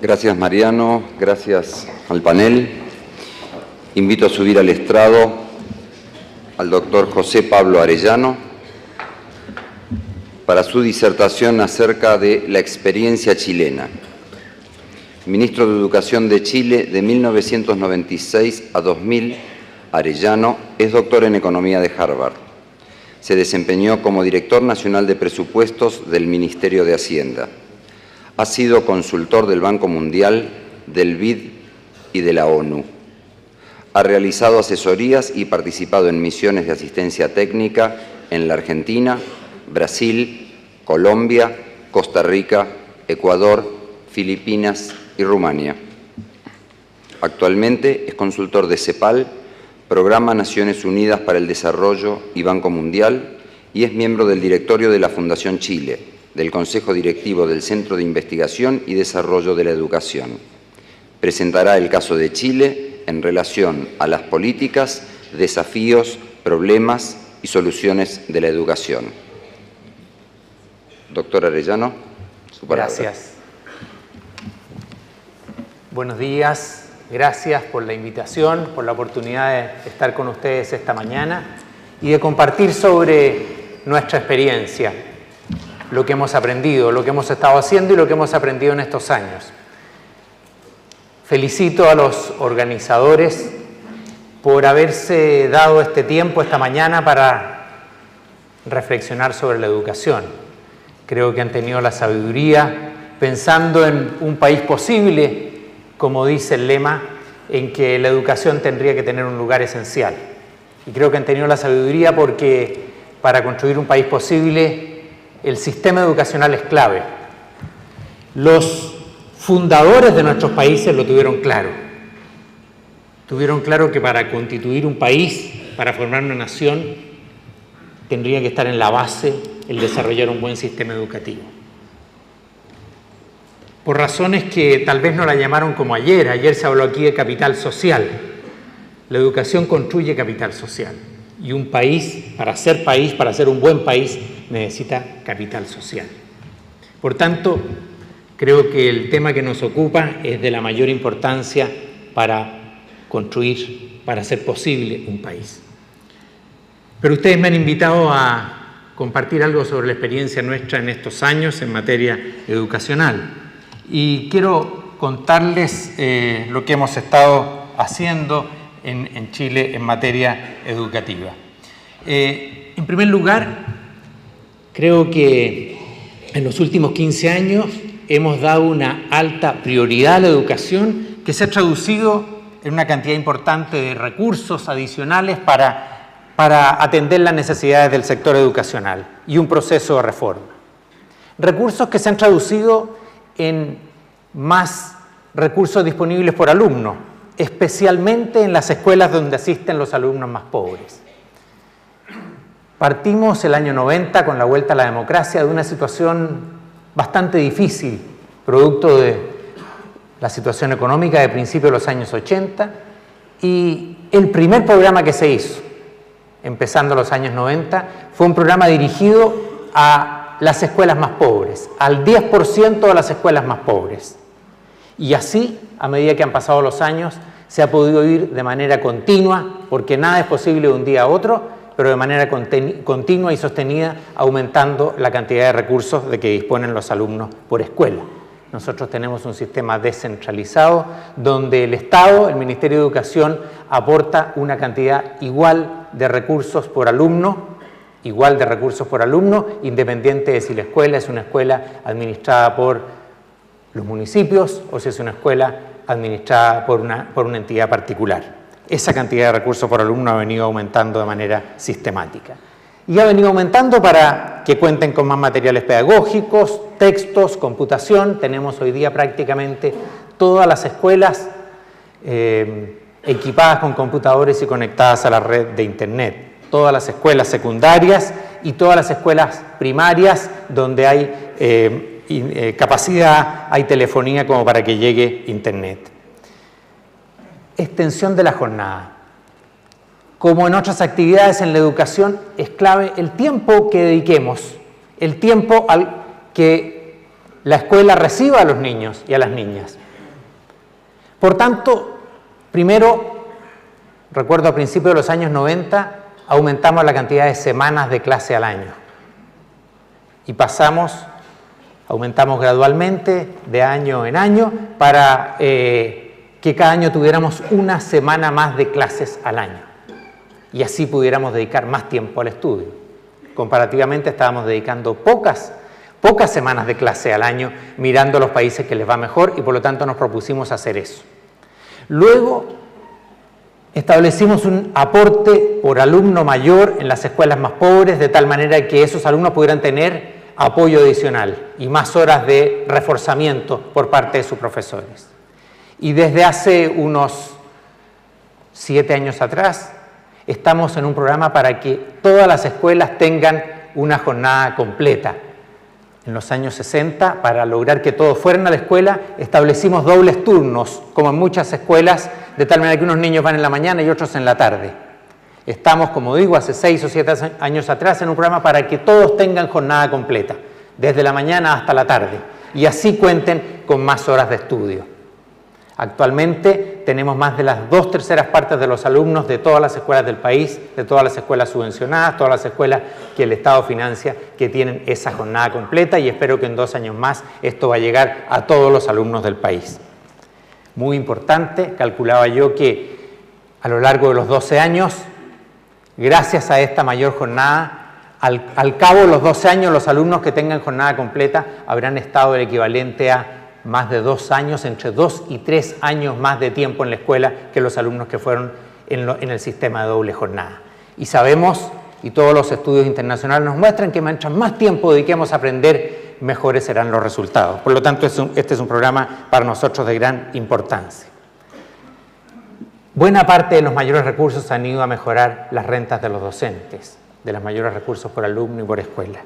Gracias, Mariano. Gracias al panel. Invito a subir al estrado al doctor José Pablo Arellano para su disertación acerca de la experiencia chilena. Ministro de Educación de Chile de 1996 a 2000, Arellano es doctor en Economía de Harvard. Se desempeñó como Director Nacional de Presupuestos del Ministerio de Hacienda. Ha sido consultor del Banco Mundial, del BID y de la ONU. Ha realizado asesorías y participado en misiones de asistencia técnica en la Argentina, Brasil, Colombia, Costa Rica, Ecuador, Filipinas y Rumania. Actualmente es consultor de CEPAL, Programa Naciones Unidas para el Desarrollo y Banco Mundial, y es miembro del directorio de la Fundación Chile, del Consejo Directivo del Centro de Investigación y Desarrollo de la Educación. Presentará el caso de Chile en relación a las políticas, desafíos, problemas y soluciones de la educación. Doctor Arellano, su palabra. Gracias. Buenos días, gracias por la invitación, por la oportunidad de estar con ustedes esta mañana y de compartir sobre nuestra experiencia, lo que hemos aprendido, lo que hemos estado haciendo y lo que hemos aprendido en estos años. Felicito a los organizadores por haberse dado este tiempo esta mañana para reflexionar sobre la educación. Creo que han tenido la sabiduría, pensando en un país posible, como dice el lema, en que la educación tendría que tener un lugar esencial. Y creo que han tenido la sabiduría porque para construir un país posible, el sistema educacional es clave. Los fundadores de nuestros países lo tuvieron claro. Tuvieron claro que para constituir un país, para formar una nación, tendría que estar en la base el desarrollar un buen sistema educativo. Por razones que tal vez no la llamaron como ayer. Ayer se habló aquí de capital social. La educación construye capital social. Y un país, para ser un buen país, necesita capital social. Por tanto, creo que el tema que nos ocupa es de la mayor importancia para construir, para hacer posible un país. Pero ustedes me han invitado a compartir algo sobre la experiencia nuestra en estos años en materia educacional. Y quiero contarles lo que hemos estado haciendo en Chile en materia educativa. En primer lugar, creo que en los últimos 15 años hemos dado una alta prioridad a la educación que se ha traducido en una cantidad importante de recursos adicionales para atender las necesidades del sector educacional y un proceso de reforma. Recursos que se han traducido en más recursos disponibles por alumno, especialmente en las escuelas donde asisten los alumnos más pobres. Partimos el año 90 con la vuelta a la democracia de una situación bastante difícil, producto de la situación económica de principios de los años 80, y el primer programa que se hizo, empezando los años 90, fue un programa dirigido a las escuelas más pobres, al 10% de las escuelas más pobres. Y así, a medida que han pasado los años, se ha podido ir de manera continua, porque nada es posible de un día a otro, pero de manera continua y sostenida, aumentando la cantidad de recursos de que disponen los alumnos por escuela. Nosotros tenemos un sistema descentralizado donde el Estado, el Ministerio de Educación, aporta una cantidad igual de recursos por alumno, independiente de si la escuela es una escuela administrada por los municipios o si es una escuela administrada por una entidad particular. Esa cantidad de recursos por alumno ha venido aumentando de manera sistemática. Y ha venido aumentando para que cuenten con más materiales pedagógicos, textos, computación. Tenemos hoy día prácticamente todas las escuelas equipadas con computadores y conectadas a la red de Internet. Todas las escuelas secundarias y todas las escuelas primarias donde hay capacidad, hay telefonía como para que llegue Internet. Extensión de la jornada. Como en otras actividades en la educación, es clave el tiempo que dediquemos, el tiempo al que la escuela reciba a los niños y a las niñas. Por tanto, primero, recuerdo a principios de los años 90, aumentamos la cantidad de semanas de clase al año. Y aumentamos gradualmente de año en año para que cada año tuviéramos una semana más de clases al año. Y así pudiéramos dedicar más tiempo al estudio. Comparativamente estábamos dedicando pocas semanas de clase al año mirando los países que les va mejor y por lo tanto nos propusimos hacer eso. Luego establecimos un aporte por alumno mayor en las escuelas más pobres de tal manera que esos alumnos pudieran tener apoyo adicional y más horas de reforzamiento por parte de sus profesores. Y desde hace unos 7 años atrás estamos en un programa para que todas las escuelas tengan una jornada completa. En los años 60, para lograr que todos fueran a la escuela, establecimos dobles turnos, como en muchas escuelas, de tal manera que unos niños van en la mañana y otros en la tarde. Estamos, como digo, hace 6 o 7 años atrás en un programa para que todos tengan jornada completa, desde la mañana hasta la tarde, y así cuenten con más horas de estudio. Actualmente tenemos más de las 2/3 partes de los alumnos de todas las escuelas del país, de todas las escuelas subvencionadas, todas las escuelas que el Estado financia, que tienen esa jornada completa y espero que en 2 años más esto va a llegar a todos los alumnos del país. Muy importante, calculaba yo que a lo largo de los 12 años, gracias a esta mayor jornada, al cabo de los 12 años los alumnos que tengan jornada completa habrán estado el equivalente a más de 2 años, entre 2 y 3 años más de tiempo en la escuela que los alumnos que fueron en el sistema de doble jornada. Y sabemos, y todos los estudios internacionales nos muestran, que mientras más tiempo dediquemos a aprender, mejores serán los resultados. Por lo tanto, este es un programa para nosotros de gran importancia. Buena parte de los mayores recursos han ido a mejorar las rentas de los docentes, de los mayores recursos por alumno y por escuela.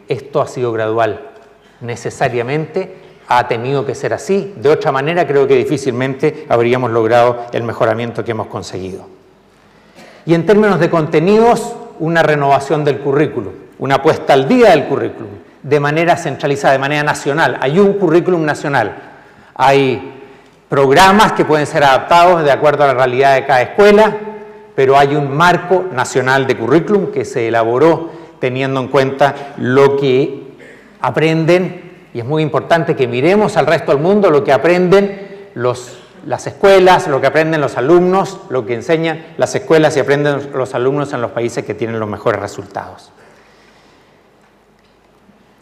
Esto ha sido gradual. Necesariamente ha tenido que ser así. De otra manera, creo que difícilmente habríamos logrado el mejoramiento que hemos conseguido. Y en términos de contenidos, una renovación del currículum, una puesta al día del currículum, de manera centralizada, de manera nacional. Hay un currículum nacional. Hay programas que pueden ser adaptados de acuerdo a la realidad de cada escuela, pero hay un marco nacional de currículum que se elaboró teniendo en cuenta lo que aprenden, y es muy importante que miremos al resto del mundo lo que aprenden las escuelas, lo que aprenden los alumnos, lo que enseñan las escuelas y aprenden los alumnos en los países que tienen los mejores resultados.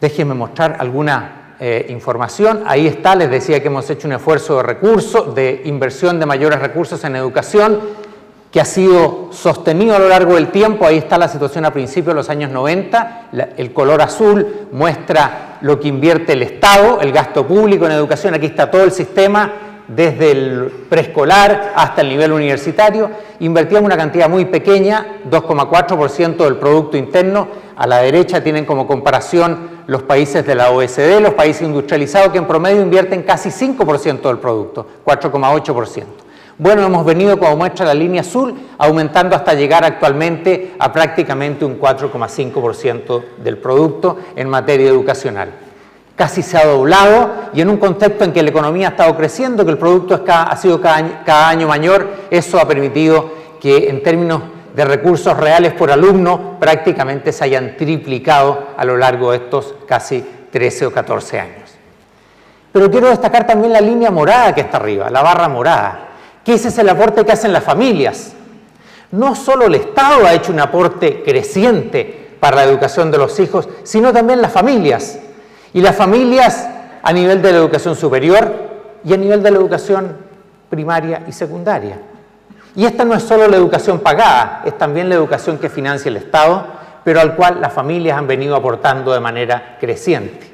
Déjenme mostrar alguna información. Ahí está, les decía que hemos hecho un esfuerzo de recursos, de inversión de mayores recursos en educación, que ha sido sostenido a lo largo del tiempo. Ahí está la situación a principios de los años 90. El color azul muestra lo que invierte el Estado, el gasto público en educación. Aquí está todo el sistema, desde el preescolar hasta el nivel universitario. Invertíamos una cantidad muy pequeña, 2,4% del Producto Interno. A la derecha tienen como comparación los países de la OECD, los países industrializados, que en promedio invierten casi 5% del producto, 4,8%. Bueno, hemos venido, como muestra la línea azul, aumentando hasta llegar actualmente a prácticamente un 4,5% del producto en materia educacional. Casi se ha doblado, y en un contexto en que la economía ha estado creciendo, que el producto ha sido cada año mayor, eso ha permitido que en términos de recursos reales por alumno prácticamente se hayan triplicado a lo largo de estos casi 13 o 14 años. Pero quiero destacar también la línea morada que está arriba, la barra morada, que ese es el aporte que hacen las familias. No solo el Estado ha hecho un aporte creciente para la educación de los hijos, sino también las familias. Y las familias a nivel de la educación superior y a nivel de la educación primaria y secundaria. Y esta no es solo la educación pagada, es también la educación que financia el Estado, pero al cual las familias han venido aportando de manera creciente.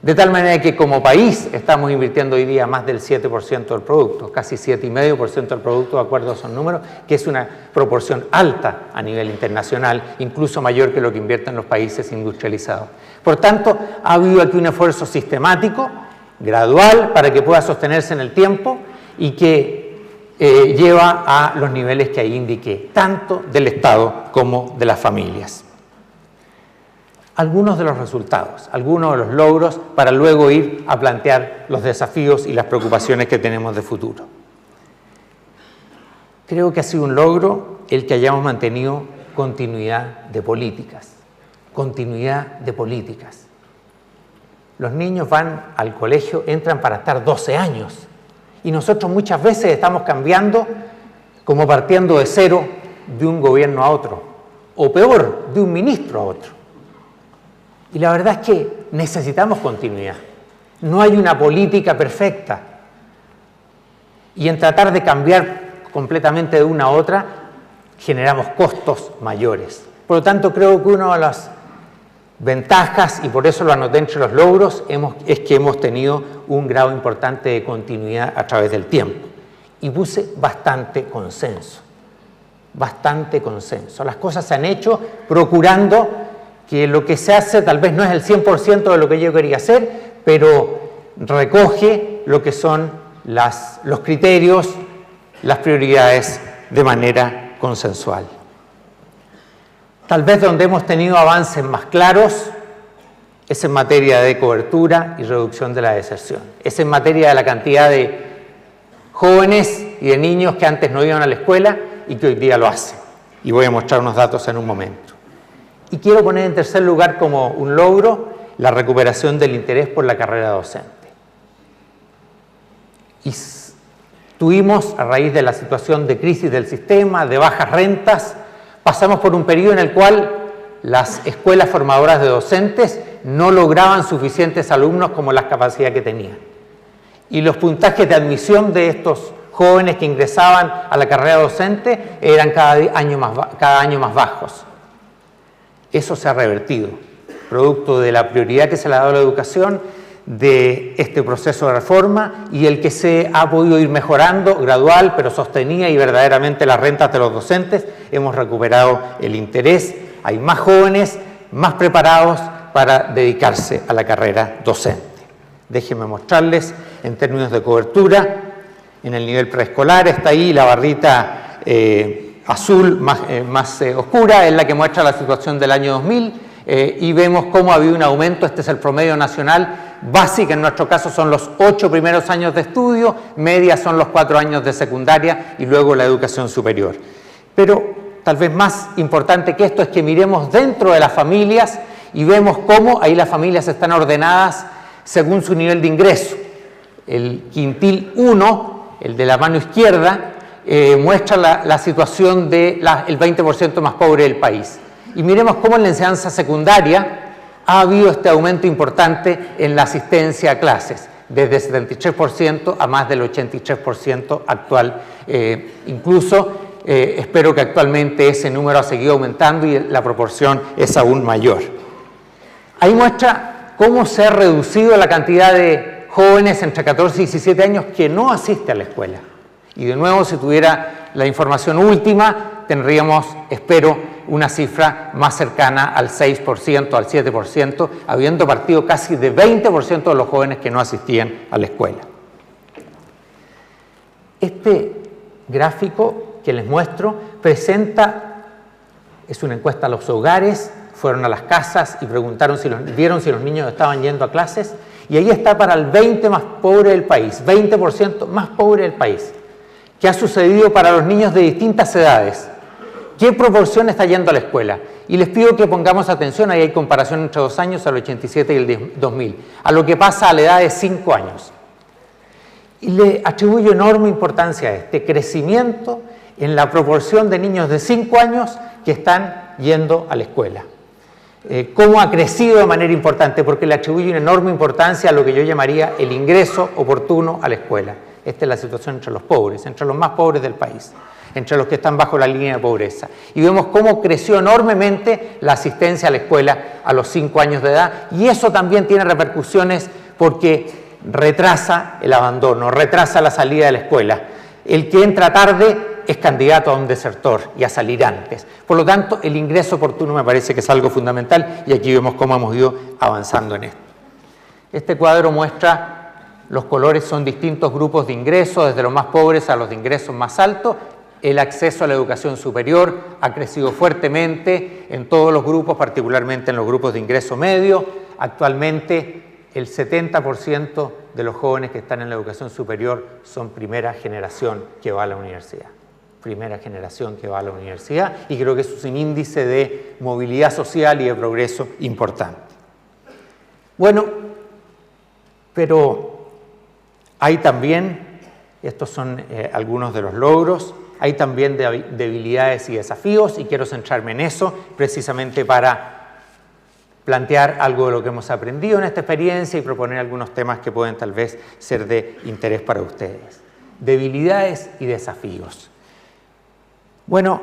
De tal manera que como país estamos invirtiendo hoy día más del 7% del producto, casi 7,5% del producto, de acuerdo a esos números, que es una proporción alta a nivel internacional, incluso mayor que lo que invierten los países industrializados. Por tanto, ha habido aquí un esfuerzo sistemático, gradual, para que pueda sostenerse en el tiempo y que lleva a los niveles que ahí indiqué, tanto del Estado como de las familias. algunos de los resultados, algunos de los logros, para luego ir a plantear los desafíos y las preocupaciones que tenemos de futuro. Creo que ha sido un logro el que hayamos mantenido continuidad de políticas. Continuidad de políticas. Los niños van al colegio, entran para estar 12 años. Y nosotros muchas veces estamos cambiando, como partiendo de cero, de un gobierno a otro. O peor, de un ministro a otro. Y la verdad es que necesitamos continuidad. No hay una política perfecta. Y en tratar de cambiar completamente de una a otra, generamos costos mayores. Por lo tanto, creo que una de las ventajas, y por eso lo anoté entre los logros, es que hemos tenido un grado importante de continuidad a través del tiempo. Y puse bastante consenso. Bastante consenso. Las cosas se han hecho procurando que lo que se hace tal vez no es el 100% de lo que yo quería hacer, pero recoge lo que son los criterios, las prioridades de manera consensual. Tal vez donde hemos tenido avances más claros es en materia de cobertura y reducción de la deserción. Es en materia de la cantidad de jóvenes y de niños que antes no iban a la escuela y que hoy día lo hacen. Y voy a mostrar unos datos en un momento. Y quiero poner en tercer lugar como un logro la recuperación del interés por la carrera docente. Y tuvimos, a raíz de la situación de crisis del sistema, de bajas rentas, pasamos por un periodo en el cual las escuelas formadoras de docentes no lograban suficientes alumnos como las capacidades que tenían. Y los puntajes de admisión de estos jóvenes que ingresaban a la carrera docente eran cada año más bajos. Eso se ha revertido, producto de la prioridad que se le ha dado a la educación, de este proceso de reforma y el que se ha podido ir mejorando gradual, pero sostenida y verdaderamente las rentas de los docentes. Hemos recuperado el interés, hay más jóvenes, más preparados para dedicarse a la carrera docente. Déjenme mostrarles en términos de cobertura. En el nivel preescolar está ahí la barrita azul más oscura, es la que muestra la situación del año 2000 y vemos cómo ha habido un aumento. Este es el promedio nacional. Básica en nuestro caso son los 8 primeros años de estudio, media son los 4 años de secundaria y luego la educación superior. Pero tal vez más importante que esto es que miremos dentro de las familias y vemos cómo ahí las familias están ordenadas según su nivel de ingreso. El quintil 1, el de la mano izquierda, muestra la situación del 20% más pobre del país. Y miremos cómo en la enseñanza secundaria ha habido este aumento importante en la asistencia a clases, desde 73% a más del 83% actual. Incluso espero que actualmente ese número ha seguido aumentando y la proporción es aún mayor. Ahí muestra cómo se ha reducido la cantidad de jóvenes entre 14 y 17 años que no asisten a la escuela. Y de nuevo, si tuviera la información última, tendríamos, espero, una cifra más cercana al 6%, al 7%, habiendo partido casi de 20% de los jóvenes que no asistían a la escuela. Este gráfico que les muestro es una encuesta a los hogares, fueron a las casas y preguntaron vieron si los niños estaban yendo a clases, y ahí está para el 20% más pobre del país, 20% más pobre del país. ¿Qué ha sucedido para los niños de distintas edades? ¿Qué proporción está yendo a la escuela? Y les pido que pongamos atención, ahí hay comparación entre 2 años, al 87 y el 2000, a lo que pasa a la edad de 5 años. Y le atribuyo enorme importancia a este crecimiento en la proporción de niños de 5 años que están yendo a la escuela. ¿Cómo ha crecido de manera importante? Porque le atribuyo una enorme importancia a lo que yo llamaría el ingreso oportuno a la escuela. Esta es la situación entre los pobres, entre los más pobres del país, entre los que están bajo la línea de pobreza. Y vemos cómo creció enormemente la asistencia a la escuela a los 5 años de edad, y eso también tiene repercusiones porque retrasa el abandono, retrasa la salida de la escuela. El que entra tarde es candidato a un desertor y a salir antes. Por lo tanto, el ingreso oportuno me parece que es algo fundamental, y aquí vemos cómo hemos ido avanzando en esto. Este cuadro muestra, los colores son distintos grupos de ingresos, desde los más pobres a los de ingresos más altos. el acceso a la educación superior ha crecido fuertemente en todos los grupos, particularmente en los grupos de ingreso medio. Actualmente el 70% de los jóvenes que están en la educación superior son primera generación que va a la universidad. Primera generación que va a la universidad, y creo que eso es un índice de movilidad social y de progreso importante. Bueno, pero hay también, estos son algunos de los logros, hay también debilidades y desafíos, y quiero centrarme en eso precisamente para plantear algo de lo que hemos aprendido en esta experiencia y proponer algunos temas que pueden tal vez ser de interés para ustedes. Debilidades y desafíos. Bueno,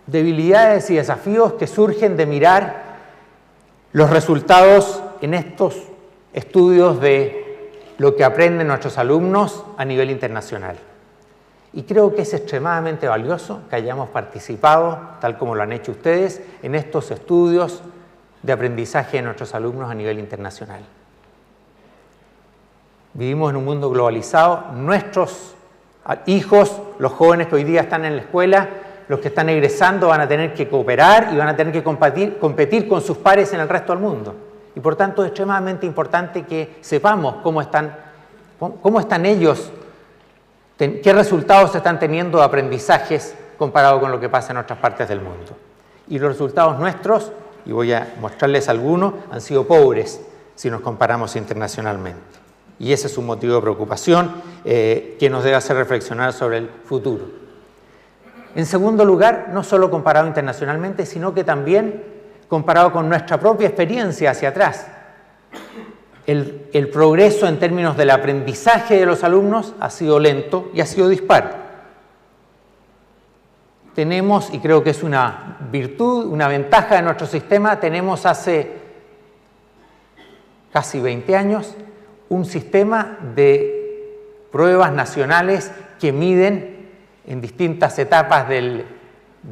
debilidades y desafíos que surgen de mirar los resultados en estos estudios de lo que aprenden nuestros alumnos a nivel internacional. Y creo que es extremadamente valioso que hayamos participado, tal como lo han hecho ustedes, en estos estudios de aprendizaje de nuestros alumnos a nivel internacional. Vivimos en un mundo globalizado. Nuestros hijos, los jóvenes que hoy día están en la escuela, los que están egresando, van a tener que cooperar y van a tener que competir con sus pares en el resto del mundo. Y por tanto es extremadamente importante que sepamos cómo están ellos, qué resultados están teniendo de aprendizajes comparado con lo que pasa en otras partes del mundo. Y los resultados nuestros, y voy a mostrarles algunos, han sido pobres si nos comparamos internacionalmente. Y ese es un motivo de preocupación que nos debe hacer reflexionar sobre el futuro. En segundo lugar, no solo comparado internacionalmente, sino que también comparado con nuestra propia experiencia hacia atrás. El progreso en términos del aprendizaje de los alumnos ha sido lento y ha sido dispar. Tenemos, y creo que es una virtud, una ventaja de nuestro sistema, tenemos hace casi 20 años un sistema de pruebas nacionales que miden en distintas etapas del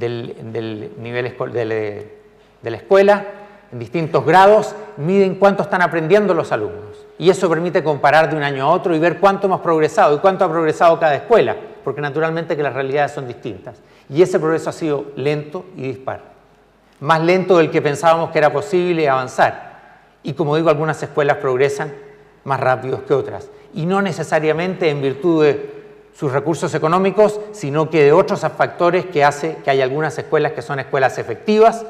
nivel de la escuela, en distintos grados, miden cuánto están aprendiendo los alumnos. Y eso permite comparar de un año a otro y ver cuánto hemos progresado y cuánto ha progresado cada escuela, porque naturalmente que las realidades son distintas. Y ese progreso ha sido lento y dispar. Más lento del que pensábamos que era posible avanzar. Y como digo, algunas escuelas progresan más rápido que otras. Y no necesariamente en virtud de sus recursos económicos, sino que de otros factores que hace que hay algunas escuelas que son escuelas efectivas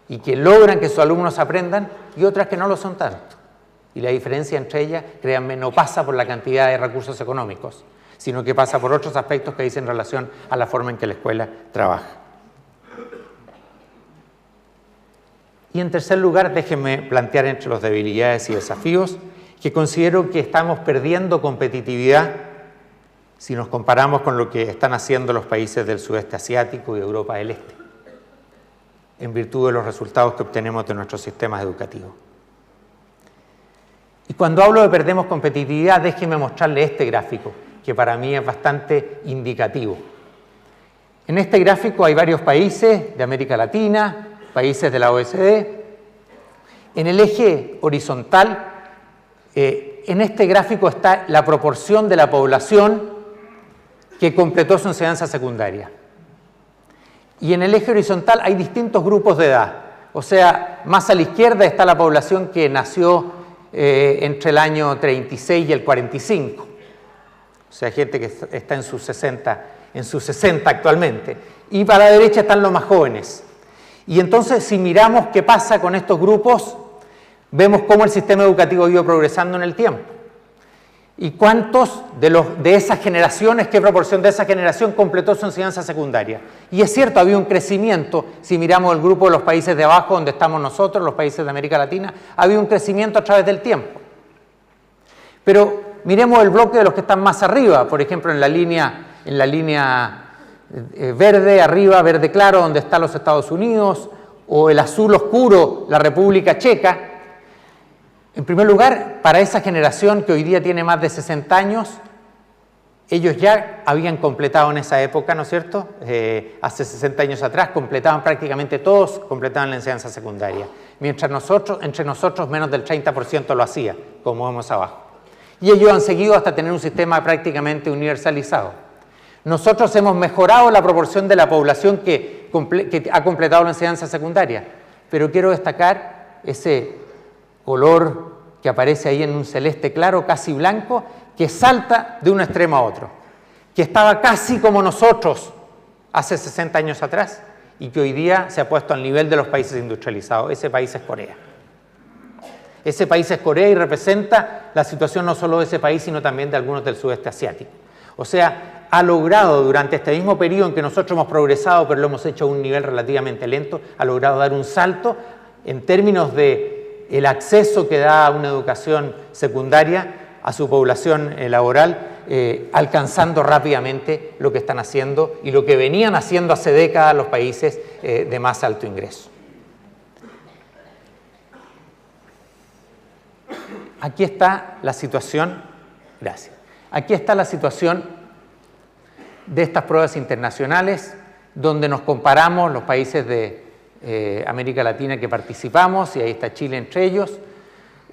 y que logran que sus alumnos aprendan, y otras que no lo son tanto. Y la diferencia entre ellas, créanme, no pasa por la cantidad de recursos económicos, sino que pasa por otros aspectos que dicen relación a la forma en que la escuela trabaja. Y en tercer lugar, déjenme plantear entre los debilidades y desafíos que considero que estamos perdiendo competitividad si nos comparamos con lo que están haciendo los países del sudeste asiático y Europa del Este, en virtud de los resultados que obtenemos de nuestros sistemas educativos. Y cuando hablo de perdemos competitividad, déjenme mostrarle este gráfico, que para mí es bastante indicativo. En este gráfico hay varios países de América Latina, países de la OECD. En el eje horizontal, en este gráfico está la proporción de la población que completó su enseñanza secundaria. Y en el eje horizontal hay distintos grupos de edad. O sea, más a la izquierda está la población que nació entre el año 36 y el 45. O sea, gente que está en sus 60 actualmente. Y para la derecha están los más jóvenes. Y entonces, si miramos qué pasa con estos grupos, vemos cómo el sistema educativo ha ido progresando en el tiempo. ¿Y cuántos de esas generaciones, qué proporción de esa generación completó su enseñanza secundaria? Y es cierto, había un crecimiento, si miramos el grupo de los países de abajo, donde estamos nosotros, los países de América Latina, había un crecimiento a través del tiempo. Pero miremos el bloque de los que están más arriba, por ejemplo, en la línea verde, arriba, verde claro, donde están los Estados Unidos, o el azul oscuro, la República Checa. En primer lugar, para esa generación que hoy día tiene más de 60 años, ellos ya habían completado en esa época, ¿no es cierto? Hace 60 años atrás, prácticamente todos completaban la enseñanza secundaria. Mientras entre nosotros menos del 30% lo hacía, como vemos abajo. Y ellos han seguido hasta tener un sistema prácticamente universalizado. Nosotros hemos mejorado la proporción de la población que ha completado la enseñanza secundaria, pero quiero destacar ese color que aparece ahí en un celeste claro, casi blanco, que salta de un extremo a otro, que estaba casi como nosotros hace 60 años atrás y que hoy día se ha puesto al nivel de los países industrializados. Ese país es Corea. Ese país es Corea y representa la situación no solo de ese país, sino también de algunos del sudeste asiático. O sea, ha logrado durante este mismo periodo en que nosotros hemos progresado, pero lo hemos hecho a un nivel relativamente lento, ha logrado dar un salto en términos de el acceso que da una educación secundaria a su población laboral, alcanzando rápidamente lo que están haciendo y lo que venían haciendo hace décadas los países de más alto ingreso. Aquí está la situación, gracias. Aquí está la situación de estas pruebas internacionales, donde nos comparamos los países de América Latina que participamos, y ahí está Chile entre ellos.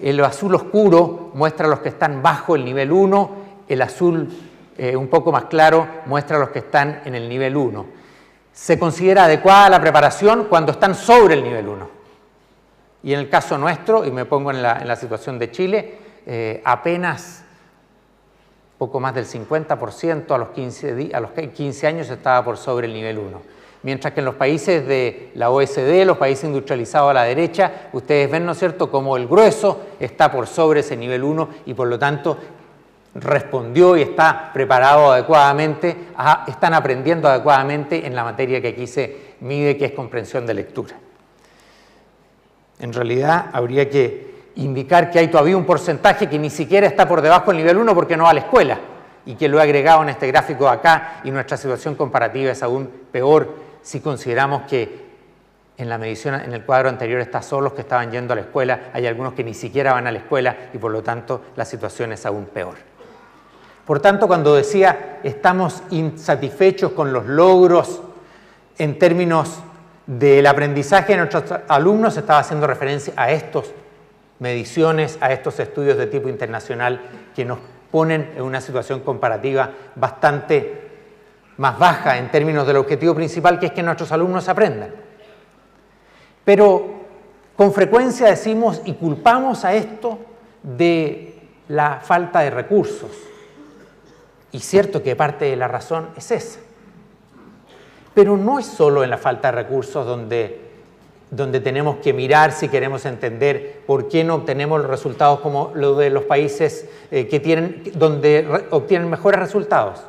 El azul oscuro muestra los que están bajo el nivel 1, el azul un poco más claro muestra los que están en el nivel 1. Se considera adecuada la preparación cuando están sobre el nivel 1. Y en el caso nuestro, y me pongo en la situación de Chile, apenas poco más del 50% a los 15 años estaba por sobre el nivel 1. Mientras que en los países de la OECD, los países industrializados a la derecha, ustedes ven, ¿no es cierto?, como el grueso está por sobre ese nivel 1 y por lo tanto respondió y está preparado adecuadamente, están aprendiendo adecuadamente en la materia que aquí se mide, que es comprensión de lectura. En realidad habría que indicar que hay todavía un porcentaje que ni siquiera está por debajo del nivel 1 porque no va a la escuela, y que lo he agregado en este gráfico de acá, y nuestra situación comparativa es aún peor si consideramos que en la medición, en el cuadro anterior está solo los que estaban yendo a la escuela, hay algunos que ni siquiera van a la escuela y por lo tanto la situación es aún peor. Por tanto, cuando decía estamos insatisfechos con los logros en términos del aprendizaje de nuestros alumnos, estaba haciendo referencia a estas mediciones, a estos estudios de tipo internacional que nos ponen en una situación comparativa bastante más baja en términos del objetivo principal, que es que nuestros alumnos aprendan. Pero con frecuencia decimos y culpamos a esto de la falta de recursos. Y cierto que parte de la razón es esa. Pero no es solo en la falta de recursos donde tenemos que mirar si queremos entender por qué no obtenemos los resultados como los de los países donde obtienen mejores resultados.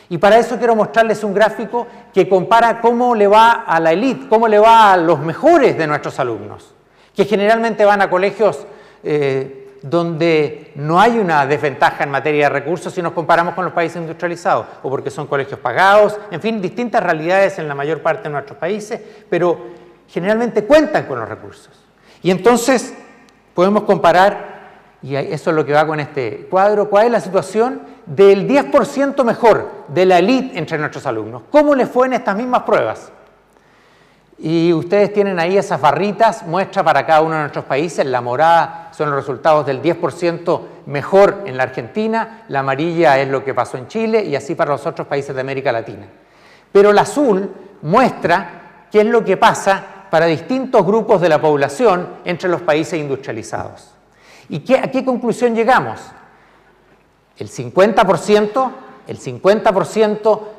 Y para eso quiero mostrarles un gráfico que compara cómo le va a la élite, cómo le va a los mejores de nuestros alumnos, que generalmente van a colegios donde no hay una desventaja en materia de recursos si nos comparamos con los países industrializados, o porque son colegios pagados, en fin, distintas realidades en la mayor parte de nuestros países, pero generalmente cuentan con los recursos. Y entonces podemos comparar, y eso es lo que va con este cuadro, cuál es la situación del 10% mejor de la élite entre nuestros alumnos. ¿Cómo les fue en estas mismas pruebas? Y ustedes tienen ahí esas barritas, muestra para cada uno de nuestros países. La morada son los resultados del 10% mejor en la Argentina, la amarilla es lo que pasó en Chile y así para los otros países de América Latina. Pero el azul muestra qué es lo que pasa para distintos grupos de la población entre los países industrializados. ¿Y a qué conclusión llegamos? El 50%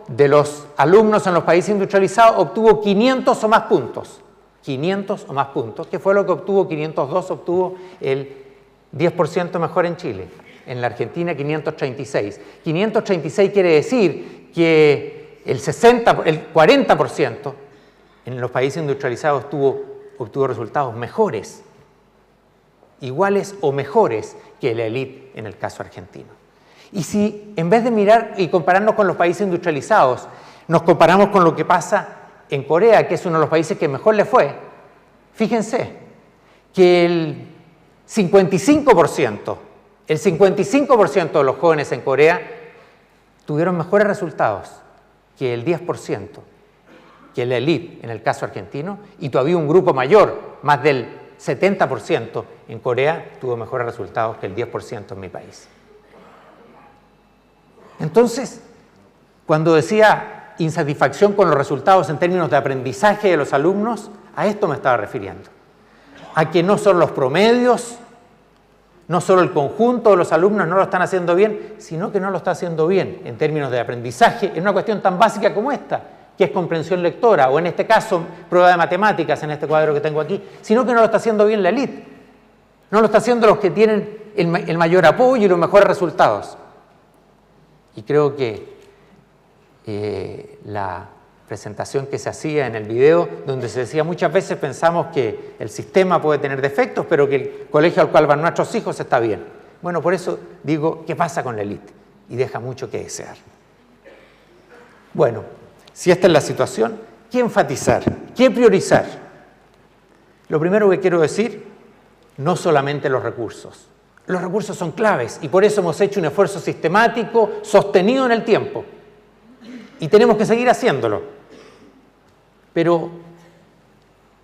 de los alumnos en los países industrializados obtuvo 500 o más puntos. 500 o más puntos, que fue lo que obtuvo 502, obtuvo el 10% mejor en Chile. En la Argentina 536. 536 quiere decir que el 40% en los países industrializados obtuvo resultados mejores, iguales o mejores que la élite en el caso argentino. Y si en vez de mirar y compararnos con los países industrializados, nos comparamos con lo que pasa en Corea, que es uno de los países que mejor le fue, fíjense que el 55% de los jóvenes en Corea tuvieron mejores resultados que el 10%, que la élite en el caso argentino, y todavía un grupo mayor, más del 70% en Corea, tuvo mejores resultados que el 10% en mi país. Entonces, Cuando decía insatisfacción con los resultados en términos de aprendizaje de los alumnos, a esto me estaba refiriendo. A que no son los promedios, no solo el conjunto de los alumnos no lo están haciendo bien, sino que no lo está haciendo bien en términos de aprendizaje, en una cuestión tan básica como esta, que es comprensión lectora, o en este caso, prueba de matemáticas, en este cuadro que tengo aquí, sino que no lo está haciendo bien la élite. No lo está haciendo los que tienen el mayor apoyo y los mejores resultados. Y creo que la presentación que se hacía en el video, donde se decía muchas veces pensamos que el sistema puede tener defectos, pero que el colegio al cual van nuestros hijos está bien. Bueno, por eso digo, ¿qué pasa con la élite? Y deja mucho que desear. Bueno, si esta es la situación, ¿qué enfatizar? ¿Qué priorizar? Lo primero que quiero decir, no solamente los recursos. Los recursos son claves y por eso hemos hecho un esfuerzo sistemático, sostenido en el tiempo. Y tenemos que seguir haciéndolo. Pero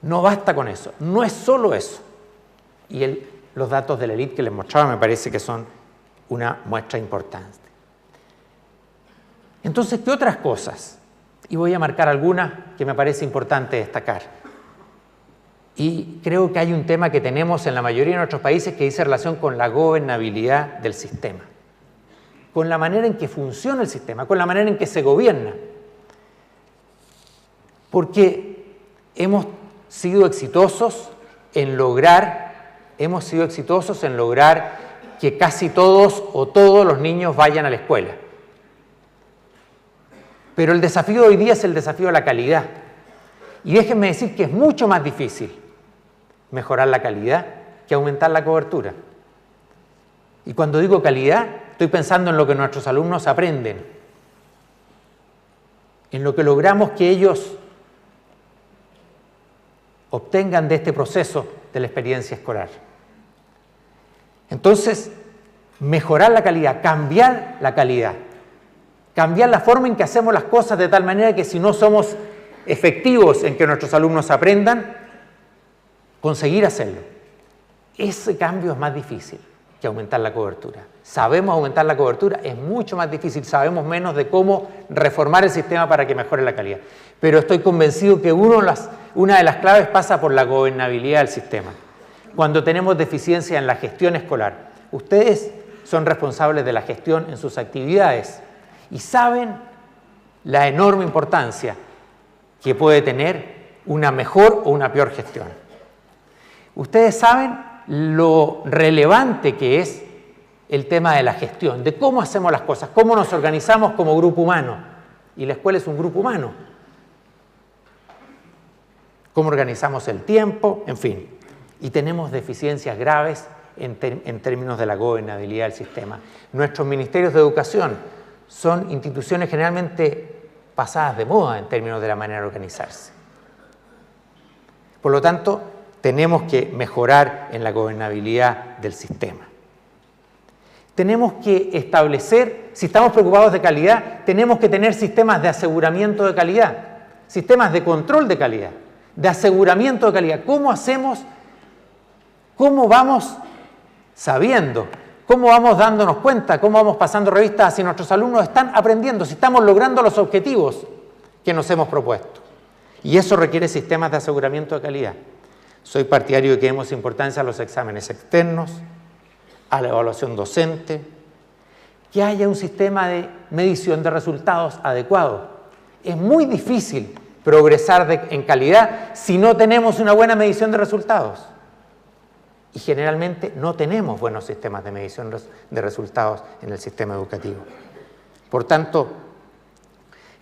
no basta con eso, no es solo eso. Y los datos de la élite que les mostraba me parece que son una muestra importante. Entonces, ¿qué otras cosas? Y voy a marcar algunas que me parece importante destacar. Y creo que hay un tema que tenemos en la mayoría de nuestros países que dice relación con la gobernabilidad del sistema, con la manera en que funciona el sistema, con la manera en que se gobierna. Porque hemos sido exitosos en lograr que casi todos o todos los niños vayan a la escuela. Pero el desafío de hoy día es el desafío de la calidad. Y déjenme decir que es mucho más difícil mejorar la calidad que aumentar la cobertura. Y cuando digo calidad, estoy pensando en lo que nuestros alumnos aprenden, en lo que logramos que ellos obtengan de este proceso de la experiencia escolar. Entonces, mejorar la calidad, cambiar la calidad, cambiar la forma en que hacemos las cosas de tal manera que si no somos efectivos en que nuestros alumnos aprendan, conseguir hacerlo. Ese cambio es más difícil que aumentar la cobertura. Sabemos aumentar la cobertura, es mucho más difícil, sabemos menos de cómo reformar el sistema para que mejore la calidad. Pero estoy convencido que una de las claves pasa por la gobernabilidad del sistema. Cuando tenemos deficiencia en la gestión escolar, ustedes son responsables de la gestión en sus actividades y saben la enorme importancia que puede tener una mejor o una peor gestión. Ustedes saben lo relevante que es el tema de la gestión, de cómo hacemos las cosas, cómo nos organizamos como grupo humano. Y la escuela es un grupo humano. Cómo organizamos el tiempo, en fin. Y tenemos deficiencias graves en términos de la gobernabilidad del sistema. Nuestros ministerios de educación son instituciones generalmente pasadas de moda en términos de la manera de organizarse. Por lo tanto, tenemos que mejorar en la gobernabilidad del sistema. Tenemos que establecer, si estamos preocupados de calidad, tenemos que tener sistemas de aseguramiento de calidad, sistemas de control de calidad, de aseguramiento de calidad. ¿Cómo hacemos? ¿Cómo vamos sabiendo? ¿Cómo vamos dándonos cuenta? ¿Cómo vamos pasando revistas si nuestros alumnos están aprendiendo, si estamos logrando los objetivos que nos hemos propuesto? Y eso requiere sistemas de aseguramiento de calidad. Soy partidario de que demos importancia a los exámenes externos, a la evaluación docente, que haya un sistema de medición de resultados adecuado. Es muy difícil progresar en calidad si no tenemos una buena medición de resultados. Y generalmente no tenemos buenos sistemas de medición de resultados en el sistema educativo. Por tanto,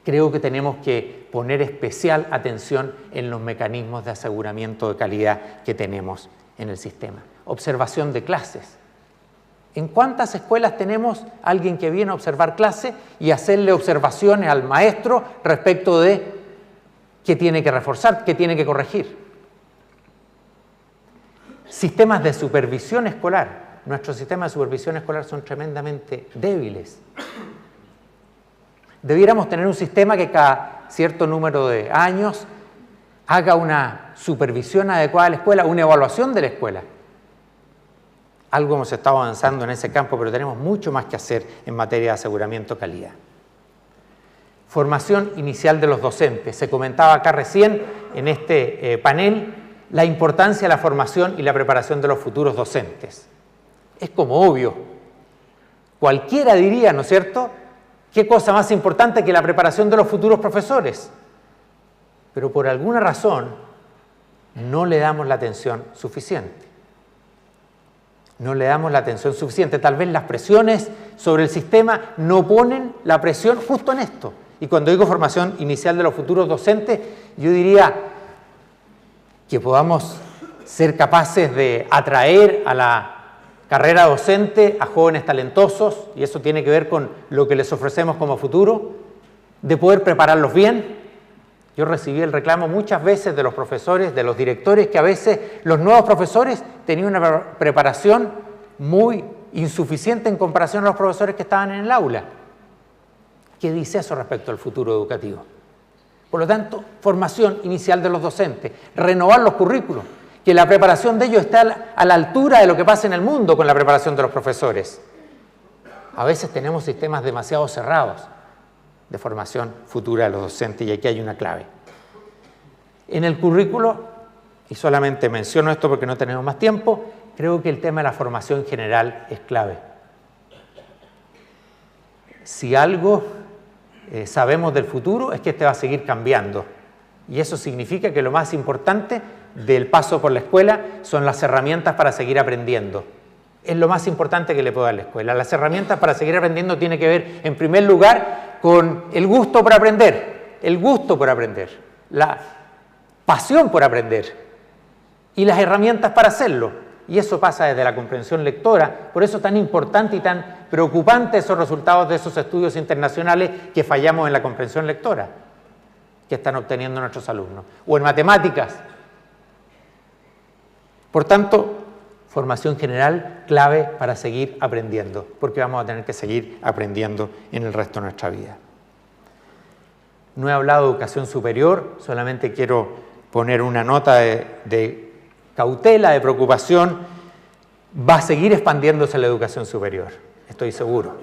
creo que tenemos que poner especial atención en los mecanismos de aseguramiento de calidad que tenemos en el sistema. Observación de clases. ¿En cuántas escuelas tenemos alguien que viene a observar clase y hacerle observaciones al maestro respecto de qué tiene que reforzar, qué tiene que corregir? Sistemas de supervisión escolar. Nuestros sistemas de supervisión escolar son tremendamente débiles. Debiéramos tener un sistema que cada cierto número de años haga una supervisión adecuada de la escuela, una evaluación de la escuela. Algo hemos estado avanzando en ese campo, pero tenemos mucho más que hacer en materia de aseguramiento de calidad. Formación inicial de los docentes. Se comentaba acá recién en este panel la importancia de la formación y la preparación de los futuros docentes. Es como obvio. Cualquiera diría, ¿no es cierto?, qué cosa más importante que la preparación de los futuros profesores. Pero por alguna razón no le damos la atención suficiente. No le damos la atención suficiente. Tal vez las presiones sobre el sistema no ponen la presión justo en esto. Y cuando digo formación inicial de los futuros docentes, yo diría que podamos ser capaces de atraer a la carrera docente a jóvenes talentosos, y eso tiene que ver con lo que les ofrecemos como futuro, de poder prepararlos bien. Yo recibí el reclamo muchas veces de los profesores, de los directores, que a veces los nuevos profesores tenían una preparación muy insuficiente en comparación a los profesores que estaban en el aula. ¿Qué dice eso respecto al futuro educativo? Por lo tanto, formación inicial de los docentes, renovar los currículos, que la preparación de ellos esté a la altura de lo que pasa en el mundo con la preparación de los profesores. A veces tenemos sistemas demasiado cerrados de formación futura de los docentes, y aquí hay una clave. En el currículo, y solamente menciono esto porque no tenemos más tiempo, creo que el tema de la formación general es clave. Si algo sabemos del futuro es que este va a seguir cambiando, y eso significa que lo más importante del paso por la escuela son las herramientas para seguir aprendiendo. Es lo más importante que le puedo dar a la escuela. Las herramientas para seguir aprendiendo tienen que ver, en primer lugar, con el gusto por aprender, la pasión por aprender y las herramientas para hacerlo. Y eso pasa desde la comprensión lectora. Por eso es tan importante y tan preocupante esos resultados de esos estudios internacionales que fallamos en la comprensión lectora que están obteniendo nuestros alumnos. O en matemáticas. Por tanto, formación general clave para seguir aprendiendo, porque vamos a tener que seguir aprendiendo en el resto de nuestra vida. No he hablado de educación superior, solamente quiero poner una nota de cautela, de preocupación. Va a seguir expandiéndose la educación superior, estoy seguro,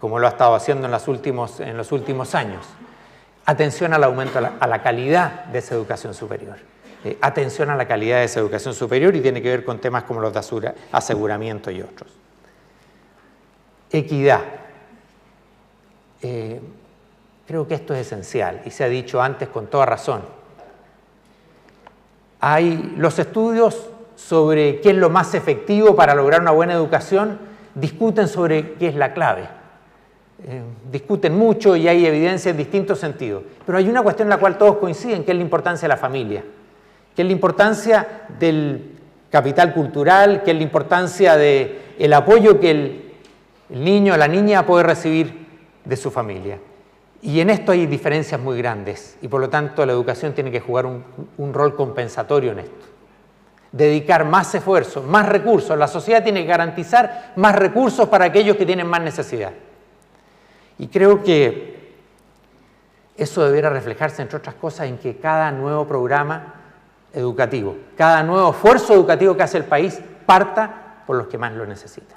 como lo ha estado haciendo en los últimos años. Atención al aumento, a la calidad de esa educación superior. Atención a la calidad de esa educación superior, y tiene que ver con temas como los de aseguramiento y otros. Equidad. Creo que esto es esencial y se ha dicho antes con toda razón. Hay los estudios sobre qué es lo más efectivo para lograr una buena educación, discuten sobre qué es la clave. Discuten mucho y hay evidencia en distintos sentidos. Pero hay una cuestión en la cual todos coinciden, que es la importancia de la familia, que es la importancia del capital cultural, que es la importancia del apoyo que el niño o la niña puede recibir de su familia. Y en esto hay diferencias muy grandes, y por lo tanto la educación tiene que jugar un rol compensatorio en esto. Dedicar más esfuerzo, más recursos. La sociedad tiene que garantizar más recursos para aquellos que tienen más necesidad. Y creo que eso deberá reflejarse, entre otras cosas, en que cada nuevo programa educativo, cada nuevo esfuerzo educativo que hace el país, parta por los que más lo necesitan.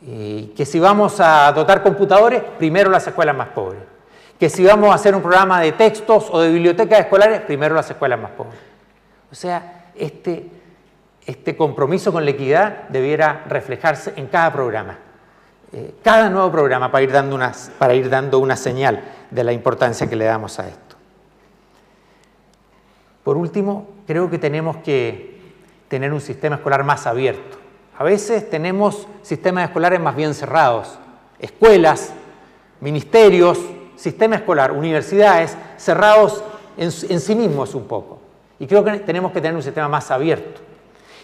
Y que si vamos a dotar computadores, primero las escuelas más pobres. Que si vamos a hacer un programa de textos o de bibliotecas escolares, primero las escuelas más pobres. O sea, este compromiso con la equidad debiera reflejarse en cada programa. Cada nuevo programa, para ir dando una señal de la importancia que le damos a esto. Por último, creo que tenemos que tener un sistema escolar más abierto. A veces tenemos sistemas escolares más bien cerrados. Escuelas, ministerios, sistema escolar, universidades, cerrados en sí mismos un poco. Y creo que tenemos que tener un sistema más abierto.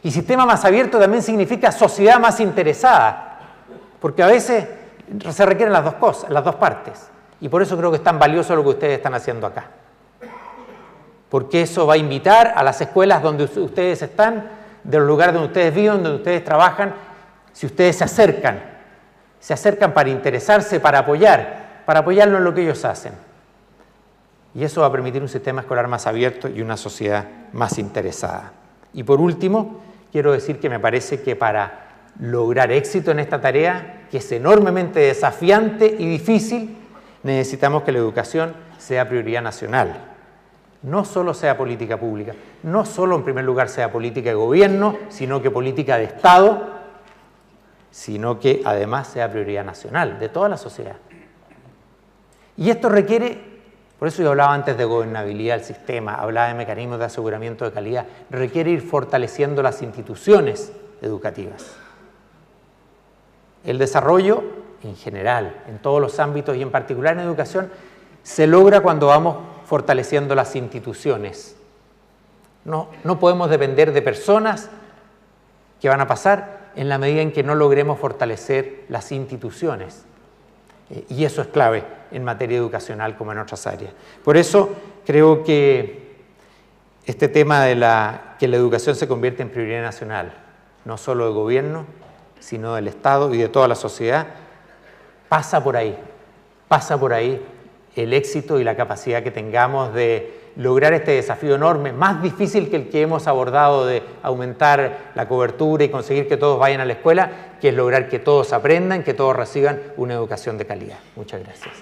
Y sistema más abierto también significa sociedad más interesada. Porque a veces se requieren las dos cosas, las dos partes. Y por eso creo que es tan valioso lo que ustedes están haciendo acá. Porque eso va a invitar a las escuelas donde ustedes están, de los lugares donde ustedes viven, donde ustedes trabajan, si ustedes se acercan para interesarse, para apoyarlo en lo que ellos hacen. Y eso va a permitir un sistema escolar más abierto y una sociedad más interesada. Y por último, quiero decir que me parece que para lograr éxito en esta tarea, que es enormemente desafiante y difícil, necesitamos que la educación sea prioridad nacional. No solo sea política pública, no solo en primer lugar sea política de gobierno, sino que política de Estado, sino que además sea prioridad nacional de toda la sociedad. Y esto requiere, por eso yo hablaba antes de gobernabilidad del sistema, hablaba de mecanismos de aseguramiento de calidad, requiere ir fortaleciendo las instituciones educativas. El desarrollo en general, en todos los ámbitos y en particular en educación, se logra cuando vamos fortaleciendo las instituciones. No podemos depender de personas que van a pasar en la medida en que no logremos fortalecer las instituciones. Y eso es clave en materia educacional como en otras áreas. Por eso creo que este tema de que la educación se convierte en prioridad nacional, no solo del gobierno, sino del Estado y de toda la sociedad, pasa por ahí el éxito y la capacidad que tengamos de lograr este desafío enorme, más difícil que el que hemos abordado de aumentar la cobertura y conseguir que todos vayan a la escuela, que es lograr que todos aprendan, que todos reciban una educación de calidad. Muchas gracias.